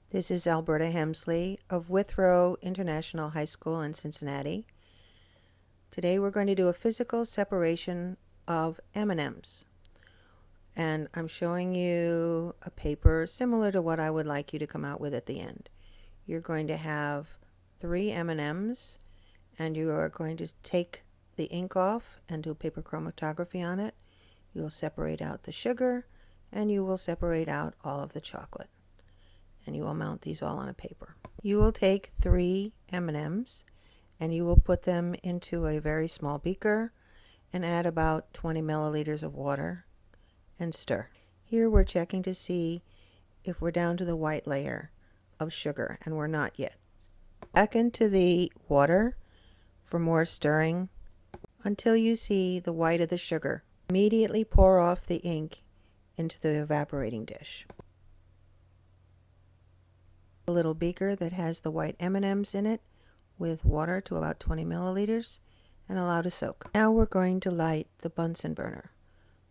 This is Alberta Hemsley of Withrow International High School in Cincinnati. Today we're going to do a physical separation of M&Ms. And I'm showing you a paper similar to what I would like you to come out with at the end. You're going to have 3 M&Ms and you are going to take the ink off and do paper chromatography on it. You will separate out the sugar and you will separate out all of the chocolate. And you will mount these all on a paper. You will take 3 M&Ms and you will put them into a very small beaker and add about 20 milliliters of water and stir. Here we're checking to see if we're down to the white layer of sugar, and we're not yet. Back into the water for more stirring until you see the white of the sugar. Immediately pour off the ink into the evaporating dish. A little beaker that has the white M&Ms in it with water to about 20 milliliters and allow to soak. Now we're going to light the Bunsen burner.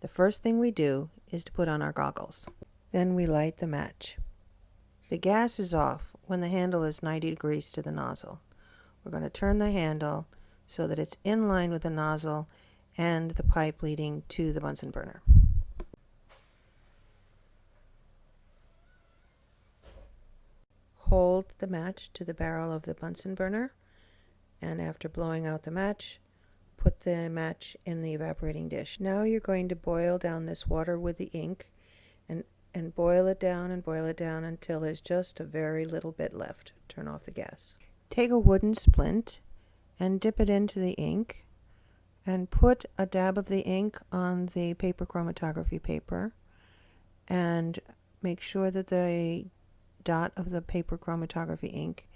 The first thing we do is to put on our goggles. Then we light the match. The gas is off when the handle is 90 degrees to the nozzle. We're going to turn the handle so that it's in line with the nozzle and the pipe leading to the Bunsen burner. Hold the match to the barrel of the Bunsen burner, and after blowing out the match, put the match in the evaporating dish. Now you're going to boil down this water with the ink and boil it down until there's just a very little bit left. Turn off the gas. Take a wooden splint and dip it into the ink and put a dab of the ink on the paper chromatography paper and make sure that the dot of the paper chromatography ink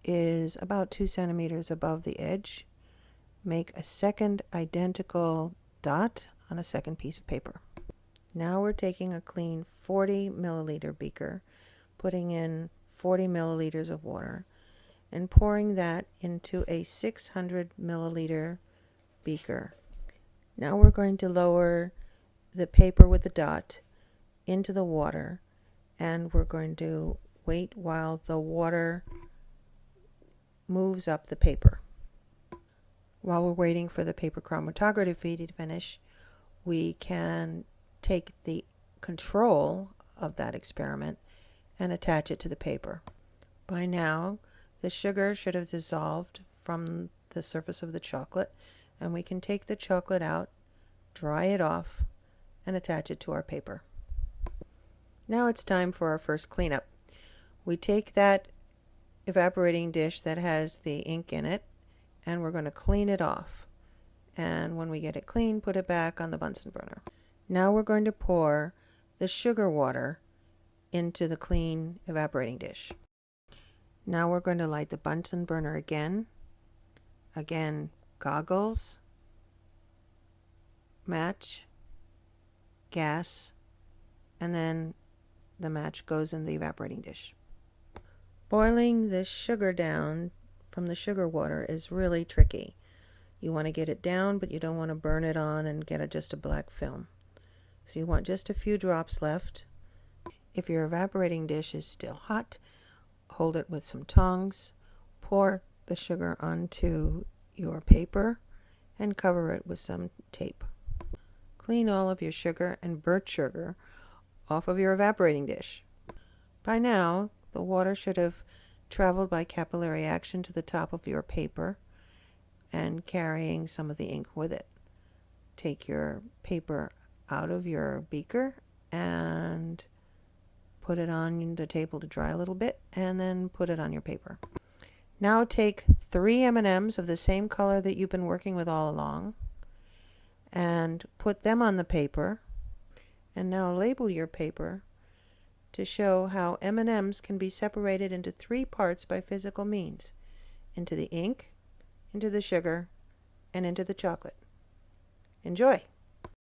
is about 2 centimeters above the edge. Make a second identical dot on a second piece of paper. Now we're taking a clean 40 milliliter beaker, putting in 40 milliliters of water and pouring that into a 600 milliliter beaker. Now we're going to lower the paper with the dot into the water, and we're going to wait while the water moves up the paper. While we're waiting for the paper chromatography to finish, we can take the control of that experiment and attach it to the paper. By now, the sugar should have dissolved from the surface of the chocolate, and we can take the chocolate out, dry it off, and attach it to our paper. Now it's time for our first cleanup. We take that evaporating dish that has the ink in it and we're going to clean it off. And when we get it clean, put it back on the Bunsen burner. Now we're going to pour the sugar water into the clean evaporating dish. Now we're going to light the Bunsen burner again. Again, goggles, match, gas, and then the match goes in the evaporating dish. Boiling the sugar down from the sugar water is really tricky. You want to get it down, but you don't want to burn it on and get just a black film. So you want just a few drops left. If your evaporating dish is still hot, hold it with some tongs, pour the sugar onto your paper, and cover it with some tape. Clean all of your sugar and burnt sugar off of your evaporating dish. By now, the water should have traveled by capillary action to the top of your paper and carrying some of the ink with it. Take your paper out of your beaker and put it on the table to dry a little bit, and then put it on your paper. Now take 3 M&Ms of the same color that you've been working with all along and put them on the paper, and now label your paper to show how M&Ms can be separated into 3 parts by physical means: into the ink, into the sugar, and into the chocolate. Enjoy!